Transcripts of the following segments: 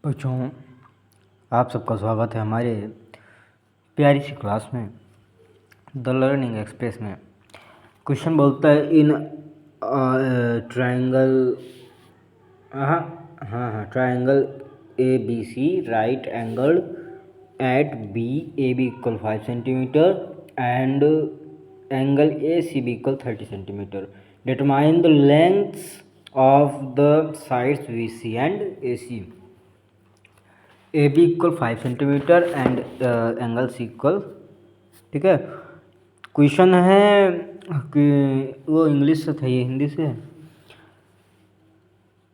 बच्चों, आप सबका स्वागत है हमारे प्यारी सी क्लास में द लर्निंग एक्सप्रेस में। क्वेश्चन बोलता है in triangle triangle A B C right angle at B A B equal 5 centimetre and angle A C B equal 30 centimetre. Determine the lengths of the sides B C and A C. A B equal 5 centimetre and angle C equal, ठीक है। Question है कि वो English से था, ये हिंदी से है।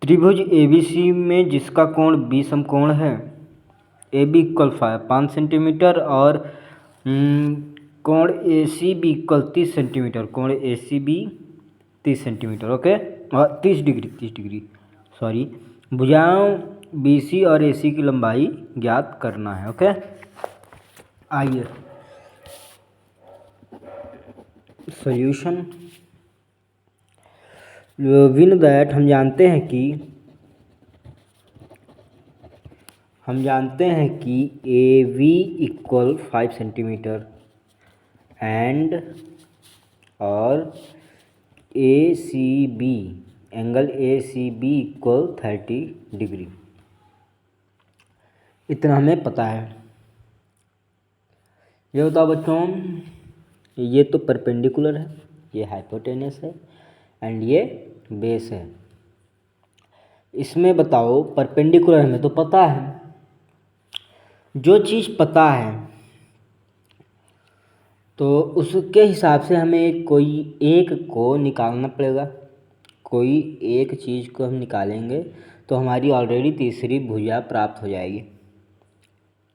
त्रिभुज ए बी सी में जिसका कोण बी समकोण है, ए बी इक्वल 5 सेंटीमीटर और कोण ए सी बी इक्वल 30 सेंटीमीटर। कोण ए सी बी 30 सेंटीमीटर, ओके, और 30 डिग्री सॉरी। भुजाओं बी सी और ए सी की लंबाई ज्ञात करना है, ओके। आइए सॉल्यूशन। विन दैट हम जानते हैं कि A B equal 5 centimetre and और A C B angle A C B equal 30 degree. इतना हमें पता है। ये बताओ बच्चों, ये तो परपेंडिकुलर है, ये हाइपोटेनस है एंड ये बेस है। इसमें बताओ परपेंडिकुलर हमें तो पता है। जो चीज़ पता है तो उसके हिसाब से हमें कोई एक को निकालना पड़ेगा। कोई एक चीज़ को हम निकालेंगे तो हमारी ऑलरेडी तीसरी भुजा प्राप्त हो जाएगी।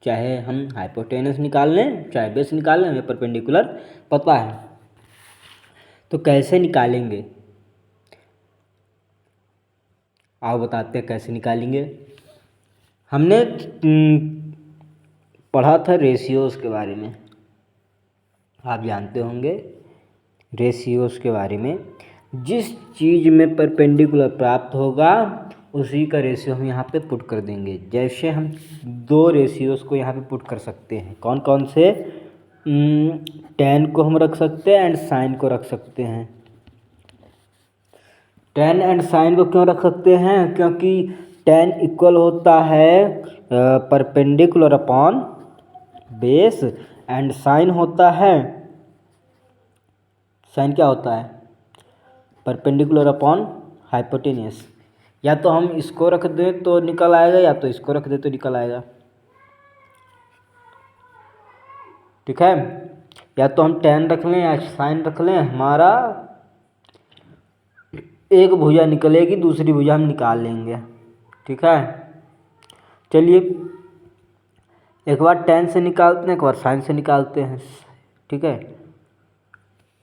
चाहे हम हाइपोटेनस निकाल लें चाहे बेस निकाल लें, हमें परपेंडिकुलर पता है। तो कैसे निकालेंगे, आओ बताते हैं कैसे निकालेंगे। हमने पढ़ा था रेशियोज़ के बारे में, आप जानते होंगे रेशियोज़ के बारे में। जिस चीज़ में परपेंडिकुलर प्राप्त होगा उसी का रेशियो हम यहाँ पे पुट कर देंगे। जैसे हम दो रेशियोज़ को यहाँ पे पुट कर सकते हैं। कौन कौन से? tan को हम रख सकते हैं एंड साइन को रख सकते हैं। tan एंड साइन को क्यों रख सकते हैं? क्योंकि tan इक्वल होता है perpendicular upon base and sine होता है, साइन क्या होता है? Perpendicular upon hypotenuse. या तो हम इसको रख दें तो निकल आएगा, या तो इसको रख दें तो निकल आएगा, ठीक है। या तो हम tan रख लें या साइन रख लें, हमारा एक भुजा निकलेगी, दूसरी भुजा हम निकाल लेंगे, ठीक है। चलिए एक बार tan से निकालते हैं, एक बार साइन से निकालते हैं, ठीक है।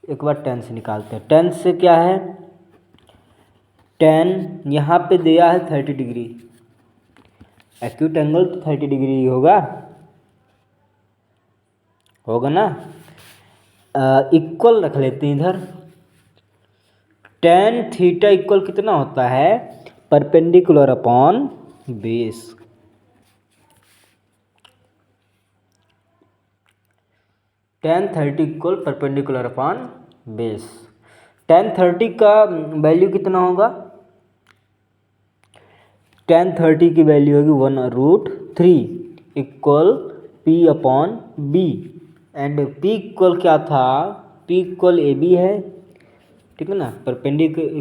एक बार tan से निकालते हैं। tan से क्या है? tan यहाँ पे दिया है 30 डिग्री, एक्यूट एंगल तो 30 डिग्री होगा ना। इक्वल रख लेते हैं इधर। tan थीटा इक्वल कितना होता है? Perpendicular upon base. tan 30 equal perpendicular upon base. tan 30 का वैल्यू कितना होगा? tan 30 की वैल्यू होगी 1√3 equal p upon B. And p equal क्या था? p इक्वल ए बी है, ठीक है ना। Perpendicular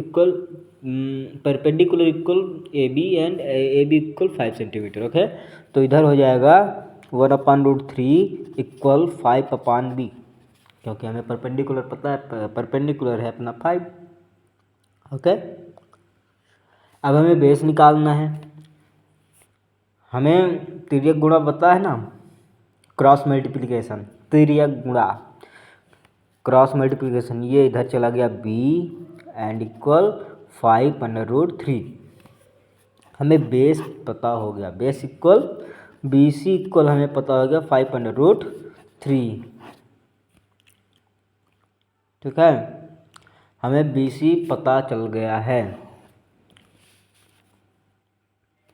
equal A B and A B equal 5 centimetre, okay. तो इधर हो जाएगा 1/√3 इक्वल 5 अपॉन बी, क्योंकि हमें परपेंडिकुलर पता है, परपेंडिकुलर है अपना 5, ओके। अब हमें बेस निकालना है। हमें तिर्यक गुणा पता है ना, क्रॉस मल्टीप्लिकेशन, तिर्यक गुणा क्रॉस मल्टीप्लिकेशन। ये इधर चला गया b एंड इक्वल 5/√3। हमें बेस पता हो गया, base equal B C equal हमें पता हो गया 5/√3, ठीक है। हमें बी सी पता चल गया है।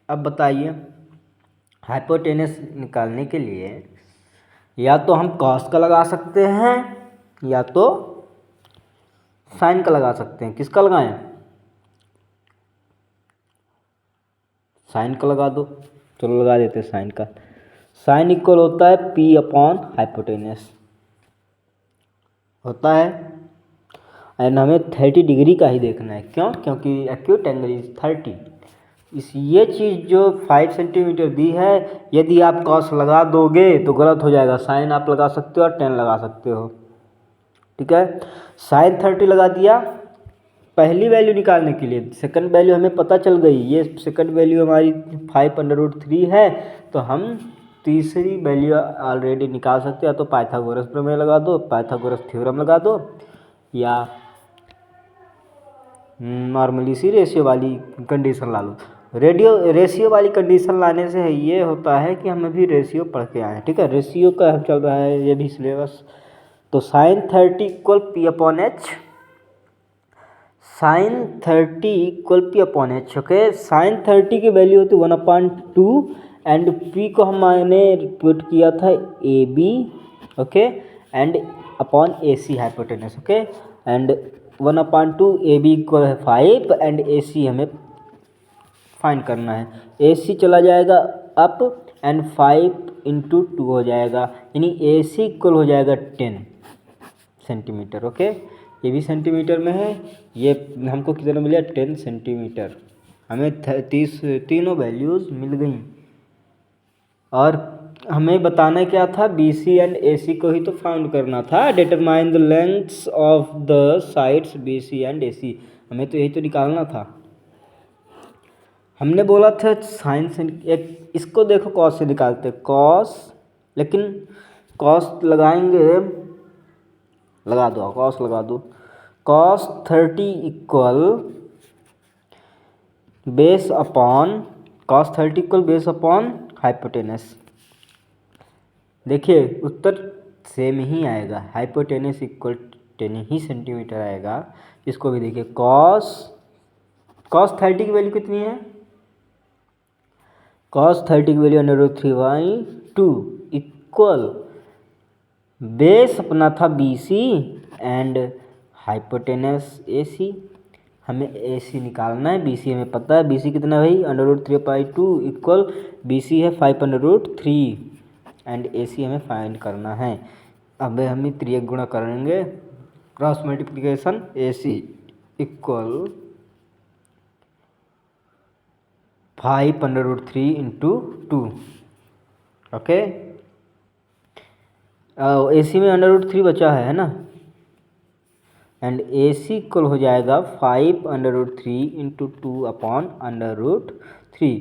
अब बताइए हाइपोटेनस निकालने के लिए या तो हम कॉस का लगा सकते हैं या तो साइन का लगा सकते हैं। किसका लगाएं? साइन का लगा दो। चलो लगा देते हैं साइन का। साइन इक्वल होता है पी अपॉन हाइपोटेनस होता है। एंड हमें 30 डिग्री का ही देखना है। क्यों? क्योंकि एक्यूट एंगल इज 30। ये चीज़ जो 5 सेंटीमीटर दी है, यदि आप कॉस लगा दोगे तो गलत हो जाएगा। साइन आप लगा सकते हो और 10 लगा सकते हो। ठीक है, साइन 30 लगा दिया पहली वैल्यू निकालने के लिए। सेकंड वैल्यू हमें पता चल गई, ये सेकंड वैल्यू हमारी 5/√3 है, तो हम तीसरी वैल्यू ऑलरेडी निकाल सकते हैं। तो पाइथागोरस प्रमेय लगा दो, पाइथागोरस थ्योरम लगा दो, या नॉर्मली सी रेशियो वाली कंडीशन ला लो। रेशियो वाली कंडीशन लाने से ये होता है कि हम अभी रेशियो पढ़ के आए हैं। ठीक है, रेशियो का चल रहा है ये भी सिलेबस। तो sine 30 equal P upon H, sine 30 equal P upon H. Okay, sine 30 की वैल्यू होती 1/2 एंड पी को हमने पुट किया था A B. Okay, and upon A C hypotenuse. Okay, and 1/2 A B equal है 5 एंड ए सी हमें find करना है। ए सी चला जाएगा अप एंड 5/2 हो जाएगा, यानी ए सी इक्वल हो जाएगा 10 सेंटीमीटर। ओके, ये भी सेंटीमीटर में है, ये हमको कितना मिला 10 सेंटीमीटर। हमें 30 तीनों वैल्यूज़ मिल गई। और हमें बताना क्या था, बी सी एंड ए सी को ही तो फाउंड करना था। Determine the lengths of the sides B C and A C, हमें तो यही तो निकालना था। हमने बोला था साइन से एक, इसको देखो कॉस से निकालते कॉस, लेकिन कॉस लगाएंगे, लगा दो कॉस लगा दो। Cos 30 equal base upon, cos 30 equal base upon hypotenuse. देखिए उत्तर सेम ही आएगा, हाइपोटेनस इक्वल 10 ही सेंटीमीटर आएगा। इसको भी देखिए, कॉस 30 की वैल्यू कितनी है? कॉस 30 की वैल्यू √3/2 इक्वल बेस अपना था B C and hypotenuse A C. हमें ए सी निकालना है, बी सी हमें पता है। बी सी कितना है भाई? √3/2 इक्वल बी सी है 5/3 एंड ए सी हमें फाइंड करना है। अब हम त्रियक गुणा करेंगे, क्रॉस मल्टीप्लिकेशन, ए सी इक्वल 5/3 इंटू 2। ओके, ए सी में √3 बचा है ना, एंड ए सी इक्वल हो जाएगा 5/3 इंटू 2 अपॉन √3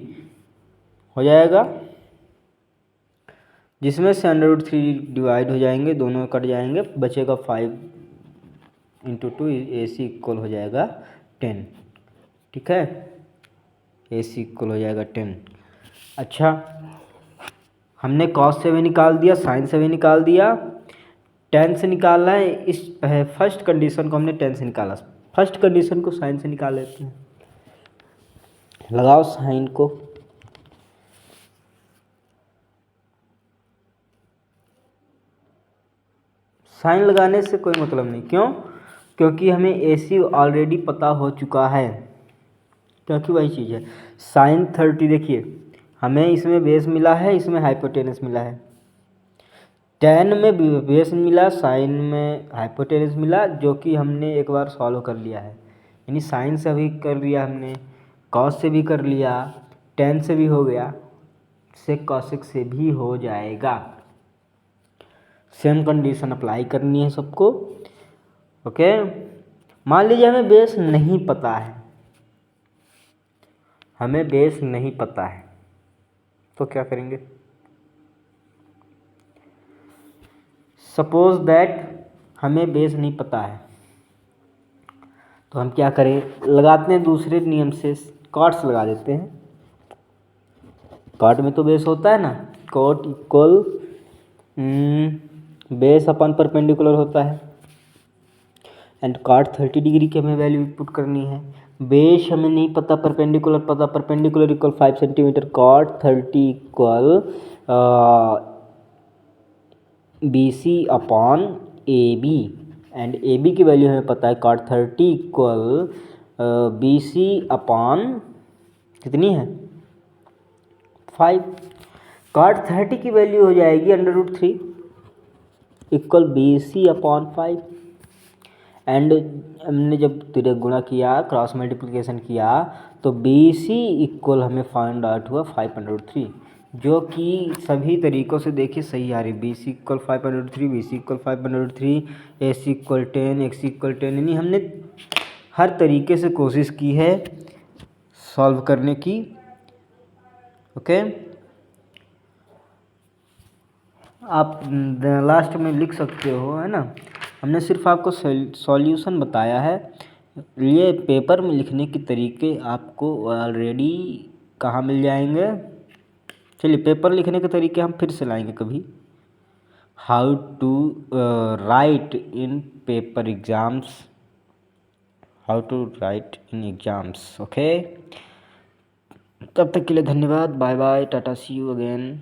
हो जाएगा, जिसमें से √3 डिवाइड हो जाएंगे, दोनों कट जाएंगे, बचेगा 5 इंटू 2। ए सी इक्वल हो जाएगा 10। ठीक है, ए सी इक्वल हो जाएगा 10। अच्छा, हमने कॉस से भी निकाल दिया, साइन से भी निकाल दिया, 10 से निकालना है। इस फर्स्ट कंडीशन को हमने 10 से निकाला, फर्स्ट कंडीशन को साइन से निकाल लेते हैं। लगाओ साइन को, साइन लगाने से कोई मतलब नहीं। क्यों? क्योंकि हमें ए सी ऑलरेडी पता हो चुका है, क्योंकि वही चीज़ है। साइन 30 देखिए, हमें इसमें बेस मिला है, इसमें हाइपोटेनस मिला है। 10 में बेस मिला, साइन में हाइपोटेनस मिला, जो कि हमने एक बार सॉल्व कर लिया है। यानी साइन से भी कर लिया हमने, कॉस से भी कर लिया, 10 से भी हो गया, सेक कॉसेक से भी हो जाएगा। सेम कंडीशन अप्लाई करनी है सबको। ओके, मान लीजिए हमें बेस नहीं पता है, हमें बेस नहीं पता है, तो क्या करेंगे? सपोज दैट हमें बेस नहीं पता है, तो हम क्या करें? लगाते हैं दूसरे नियम से, कॉट्स लगा देते हैं। कॉट में तो बेस होता है ना, कॉट इक्वल बेस अपन परपेंडिकुलर होता है, एंड कॉट 30 डिग्री की हमें वैल्यू पुट करनी है। बेस हमें नहीं पता, परपेंडिकुलर पता, perpendicular equal 5 centimetre, cot 30 equal B C upon A B, and A B की वैल्यू हमें पता है cot 30 equal B C upon कितनी है 5। कॉट 30 की वैल्यू हो जाएगी √3 equal B C upon 5, and हमने जब तिरक गुणा किया, क्रॉस मल्टीप्लिकेशन किया, तो बी सी इक्वल हमें फाइंड आउट हुआ 5√3, जो कि सभी तरीक़ों से देखिए सही आ रही। B C equal 5√3, B C equal 5√3, A C equal 10, X equal 10, यानी हमने हर तरीके से कोशिश की है सॉल्व करने की। ओके, आप लास्ट में लिख सकते हो, है ना। हमने सिर्फ आपको सॉल्यूशन बताया है। ये पेपर में लिखने के तरीके आपको ऑलरेडी कहाँ मिल जाएंगे। चलिए पेपर लिखने के तरीके हम फिर से लाएंगे कभी। How to write in paper exams, how to write in exams. Okay, तब तक के लिए धन्यवाद, bye bye, tata, see you again.